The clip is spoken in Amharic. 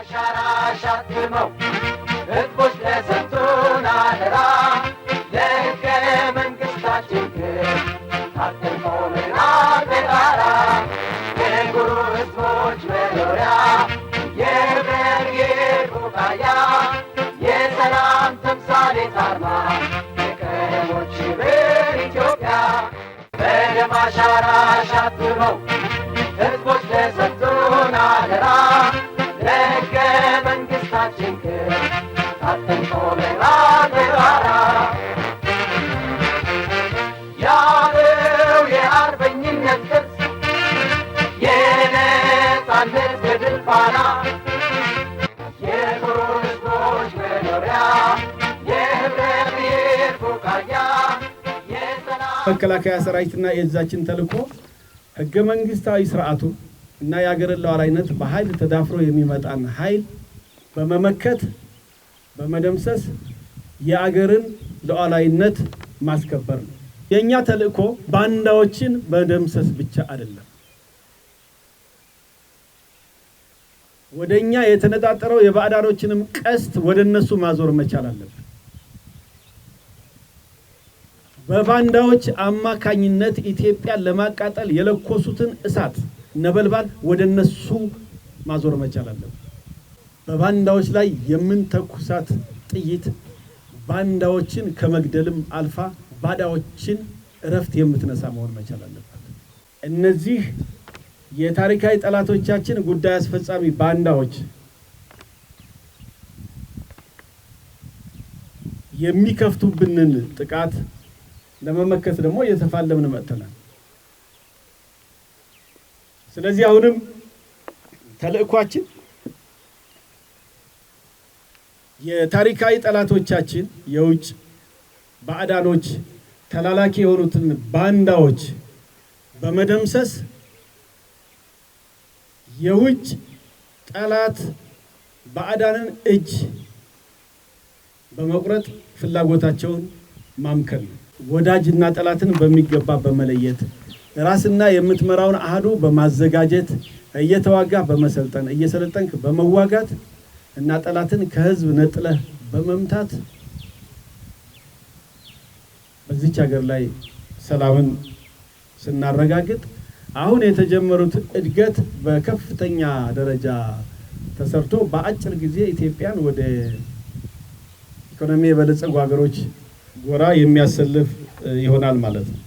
አሻራ ሻትመው ህዝቦች ለሰጡን አደራ ለሕገ መንግሥታችን ታጥቀን ቆመናል በጋራ የኩሩ ህዝቦች መኖሪያ የህብረት የቡቃያ የሰላም ተምሳሌት አርማ የቀለሞች ህብር ኢትዮጵያ በደም አሻራ ሻትመው ህዝቦች ለሰጡን አደራ ለሕገ መንግሥታችን ታጥቀን ቆመናል በጋራ ያለው የአርበኝነት ቅርስ የነጻነት የድል ፋና የኩሩ ህዝቦች መኖሪያ የህብረ ብሔር ቡቃያ መከላከያ ሰራዊትና የእዛችን ተልእኮ ህገ መንግስታዊ ስርዓቱ እና የሀገርን ሉዓላዊነት በኃይል ተዳፍሮ የሚመጣን ኃይል በመመከት በመደምሰስ የሀገርን ሉዓላዊነት ማስከበር ነው። የኛ ተልእኮ ባንዳዎችን መደምሰስ ብቻ አይደለም። ወደኛ የተነጣጠረው የባዕዳኖችንም ቀስት ወደነሱ ማዞር መቻል አለበት። በባንዳዎች አማካኝነት ኢትዮጵያን ለማቃጠል የለኮሱትን እሳት ነበልባል ወደነሱ ማዞር መቻል አለበት። በባንዳዎች ላይ የምንተኩሳት ጥይት ባንዳዎችን ከመግደልም አልፋ ባዳዎችን እረፍት የምትነሳ መሆን መቻል አለበት። እነዚህ የታሪካዊ ጠላቶቻችን ጉዳይ አስፈጻሚ ባንዳዎች የሚከፍቱብንን ጥቃት ለመመከት ደግሞ እየተፋለምን መጥተናል። ስለዚህ አሁንም ተልእኳችን የታሪካዊ ጠላቶቻችን የውጭ ባዕዳኖች ተላላኪ የሆኑትን ባንዳዎች በመደምሰስ የውጭ ጠላት ባዕዳንን እጅ በመቁረጥ ፍላጎታቸውን ማምከል ነው። ወዳጅና ጠላትን በሚገባ በመለየት ራስና የምትመራውን አህዱ በማዘጋጀት እየተዋጋ በመሰልጠን እየሰለጠንክ በመዋጋት እና ጠላትን ከህዝብ ነጥለህ በመምታት በዚች ሀገር ላይ ሰላምን ስናረጋግጥ አሁን የተጀመሩት እድገት በከፍተኛ ደረጃ ተሰርቶ በአጭር ጊዜ ኢትዮጵያን ወደ ኢኮኖሚ የበለጸጉ ሀገሮች ጎራ የሚያሰልፍ ይሆናል ማለት ነው።